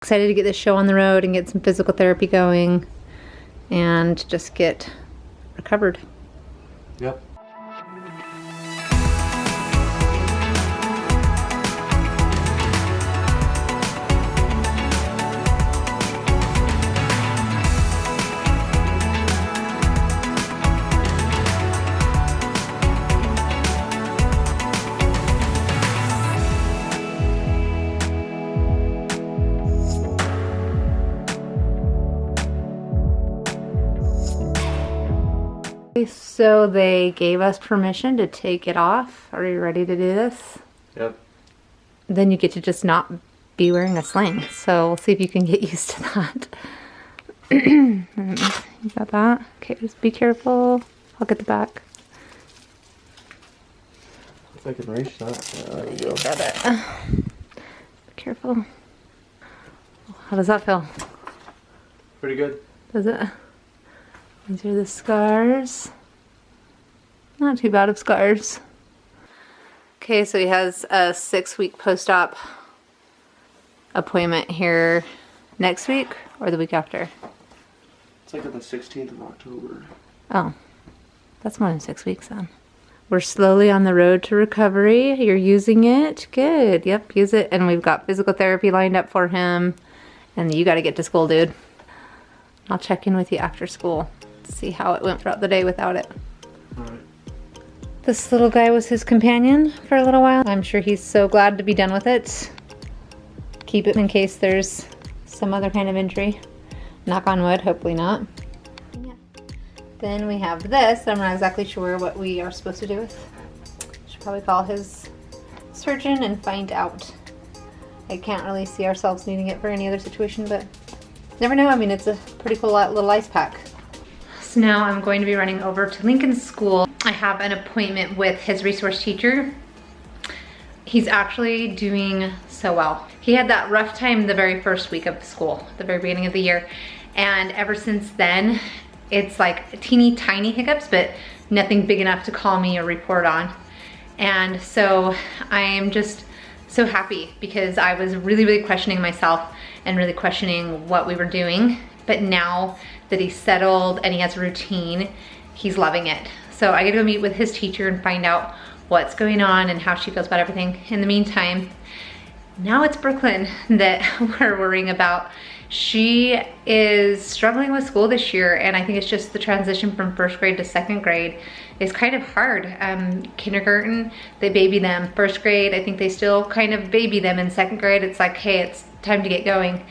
Excited to get this show on the road and get some physical therapy going and just get recovered. Yep. So they gave us permission to take it off. Are you ready to do this? Yep. Then you get to just not be wearing a sling. So we'll see if you can get used to that. You got that? Okay, just be careful. I'll get the back. If I can reach that. Yeah, there we go. Got it. Be careful. How does that feel? Pretty good. Does it? These are the scars. Not too bad of scars. Okay, so he has a 6-week post-op appointment here next week or the week after? It's like on the 16th of October. Oh, that's more than 6 weeks then. We're slowly on the road to recovery. You're using it? Good. Yep, use it. And we've got physical therapy lined up for him. And you got to get to school, dude. I'll check in with you after school. See how it went throughout the day without it. All right. This little guy was his companion for a little while. I'm sure he's so glad to be done with it. Keep it in case there's some other kind of injury. Knock on wood, hopefully not. Yeah. Then we have this. I'm not exactly sure what we are supposed to do with. Should probably call his surgeon and find out. I can't really see ourselves needing it for any other situation, but never know. I mean, it's a pretty cool little ice pack. So now I'm going to be running over to Lincoln's school. I have an appointment with his resource teacher. He's actually doing so well. He had that rough time the very first week of school, the very beginning of the year. And ever since then, it's like teeny tiny hiccups, but nothing big enough to call me or report on. And so I am just so happy because I was really questioning myself and really questioning what we were doing. But now that he's settled and he has a routine, he's loving it. So I get to go meet with his teacher and find out what's going on and how she feels about everything. In the meantime, now it's Brooklyn that we're worrying about. She is struggling with school this year, and I think it's just the transition from 1st grade to 2nd grade is kind of hard. Kindergarten, they baby them. 1st grade, I think they still kind of baby them. In 2nd grade, it's like, hey, it's time to get going.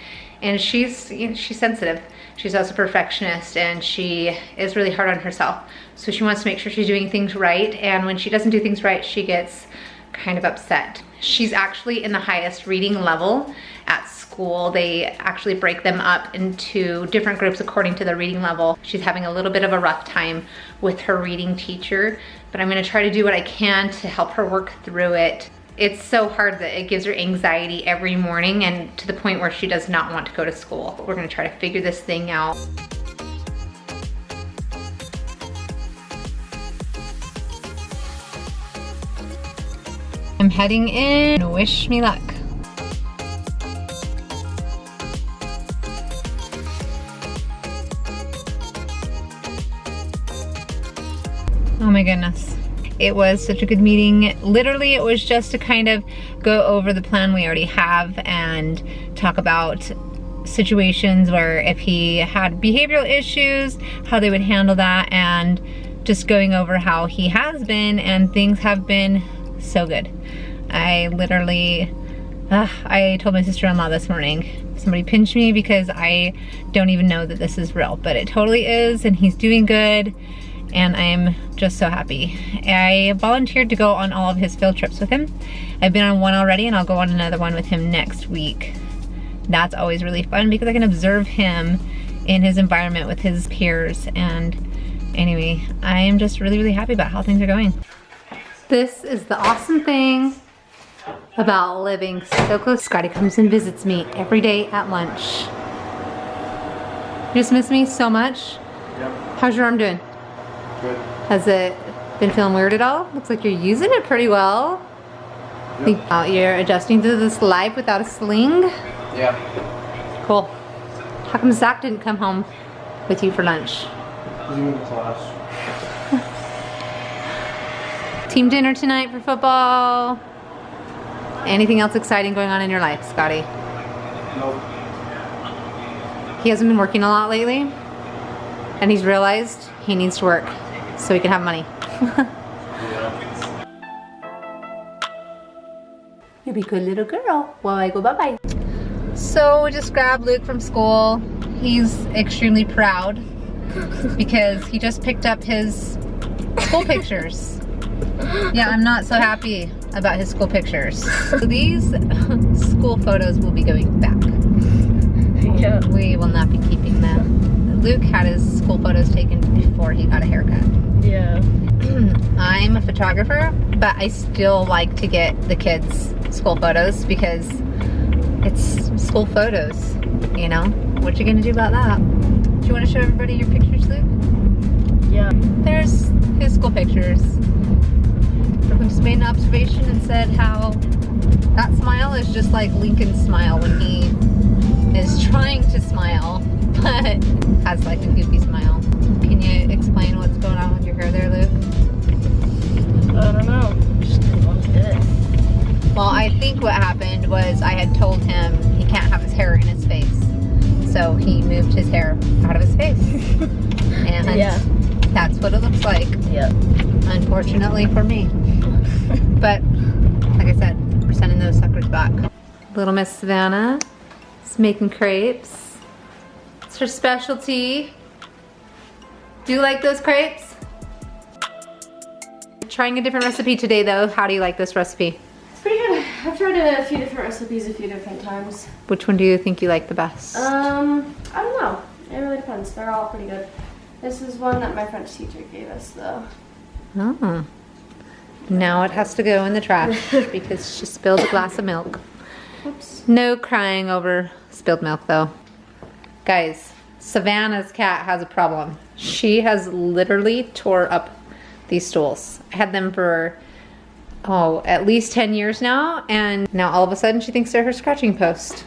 And she's sensitive. She's also a perfectionist, and she is really hard on herself. So she wants to make sure she's doing things right, and when she doesn't do things right, she gets kind of upset. She's actually in the highest reading level at school. They actually break them up into different groups according to the reading level. She's having a little bit of a rough time with her reading teacher, but I'm gonna try to do what I can to help her work through it. It's so hard that it gives her anxiety every morning, and to the point where she does not want to go to school. But we're gonna try to figure this thing out. I'm heading in. Wish me luck. Oh my goodness. It was such a good meeting. Literally, it was just to kind of go over the plan we already have and talk about situations where if he had behavioral issues, how they would handle that, and just going over how he has been, and things have been so good. I literally, I told my sister-in-law this morning, somebody pinched me because I don't even know that this is real, but it totally is, and he's doing good. And I'm just so happy. I volunteered to go on all of his field trips with him. I've been on one already, and I'll go on another one with him next week. That's always really fun because I can observe him in his environment with his peers. And anyway, I am just really happy about how things are going. This is the awesome thing about living so close. Scottie comes and visits me every day at lunch. You just miss me so much. Yep. How's your arm doing? Good. Has it been feeling weird at all? Looks like you're using it pretty well. Yep. Think you're adjusting to this life without a sling? Yeah. Cool. How come Zach didn't come home with you for lunch? He's in class. Team dinner tonight for football. Anything else exciting going on in your life, Scotty? Nope. He hasn't been working a lot lately, and he's realized he needs to work so he can have money. Yeah. You'll be a good little girl while I go bye-bye. So we just grabbed Luke from school. He's extremely proud because he just picked up his school pictures. Yeah, I'm not so happy about his school pictures. So these school photos will be going back. Yeah. We will not be keeping them. Luke had his school photos taken before he got a haircut. Yeah. I'm a photographer, but I still like to get the kids' school photos because it's school photos, you know? What you gonna do about that? Do you want to show everybody your pictures, Luke? Yeah. There's his school pictures. Brooklyn just made an observation and said how that smile is just like Lincoln's smile when he is trying to smile, but has like a goofy smile. Can you explain what's going on with your hair there, Luke? I don't know. Just didn't want to do it. Well, I think what happened was I had told him he can't have his hair in his face. So he moved his hair out of his face. And Yeah. that's what it looks like, Yeah. unfortunately for me. But, like I said, we're sending those suckers back. Little Miss Savannah is making crepes. It's her specialty. Do you like those crepes? Trying a different recipe today though. How do you like this recipe? It's pretty good. I've tried a few different recipes a few different times. Which one do you think you like the best? I don't know. It really depends. They're all pretty good. This is one that my French teacher gave us though. Oh. Now it has to go in the trash because she spilled a glass of milk. Oops. No crying over spilled milk though. Guys, Savannah's cat has a problem. She has literally tore up these stools. I had them for, at least 10 years now, and now all of a sudden she thinks they're her scratching post.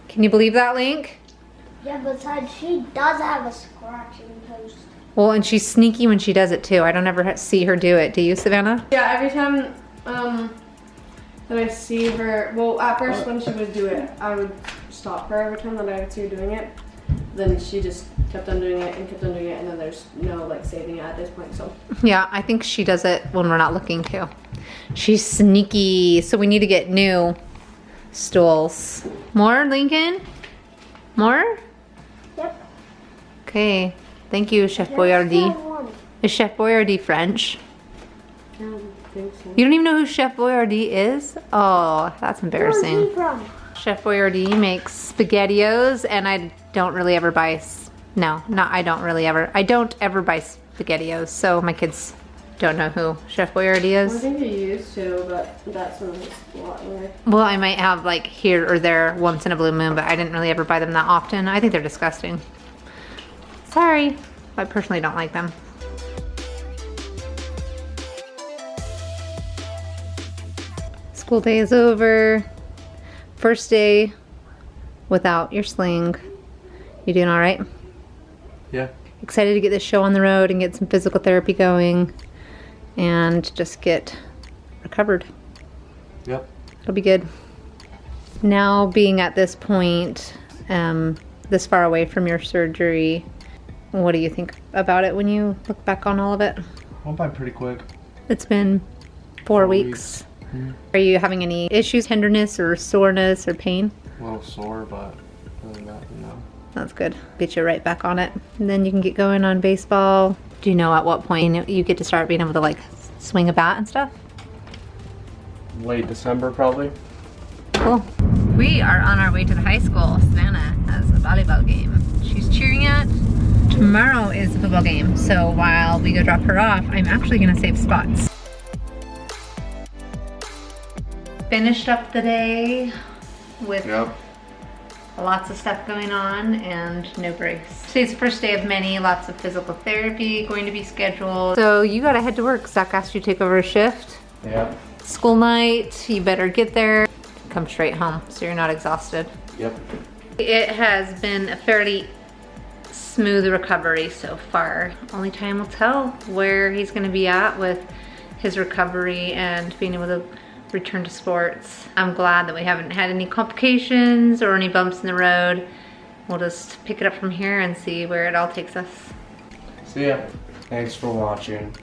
Can you believe that, Link? Yeah, besides, she does have a scratching post. Well, and she's sneaky when she does it too. I don't ever see her do it. Do you, Savannah? Yeah, every time that I see her, well, at first when she would do it, I would stop her every time that I would see her doing it. Then she just kept on doing it and kept on doing it, and then there's no like saving it at this point, so. Yeah, I think she does it when we're not looking too. She's sneaky, so we need to get new stools. More, Lincoln? More? Yep. Okay, thank you, Chef Boyardee. Is Chef Boyardee French? I don't think so. You don't even know who Chef Boyardee is? Oh, that's embarrassing. Where's he from? Chef Boyardee makes SpaghettiOs, and I don't really ever buy, I don't ever buy SpaghettiOs, so my kids don't know who Chef Boyardee I is. think you used to, but that's when it's a lot more. Well, I might have like here or there once in a blue moon, but I didn't really ever buy them that often. I think they're disgusting. Sorry, I personally don't like them. School day is over. First day without your sling. You doing all right? Yeah. Excited to get this show on the road and get some physical therapy going and just get recovered. Yep. It'll be good. Now being at this point, this far away from your surgery, what do you think about it when you look back on all of it? Went by pretty quick. It's been 4 weeks. Mhm. Are you having any issues, tenderness or soreness or pain? A little sore, but other than that, no. That's good. Get you right back on it. And then you can get going on baseball. Do you know at what point you get to start being able to like swing a bat and stuff? Late December, probably. Cool. We are on our way to the high school. Savannah has a volleyball game she's cheering at. Tomorrow is the football game, so while we go drop her off, I'm actually gonna save spots. Finished up the day with lots of stuff going on and no breaks. Today's the first day of many, lots of physical therapy going to be scheduled. So you gotta head to work. Zach asked you to take over a shift. Yeah. School night, you better get there. Come straight home so you're not exhausted. Yep. It has been a fairly smooth recovery so far. Only time will tell where he's gonna be at with his recovery and being able to return to sports. I'm glad that we haven't had any complications or any bumps in the road. We'll just pick it up from here and see where it all takes us. See ya. Thanks for watching.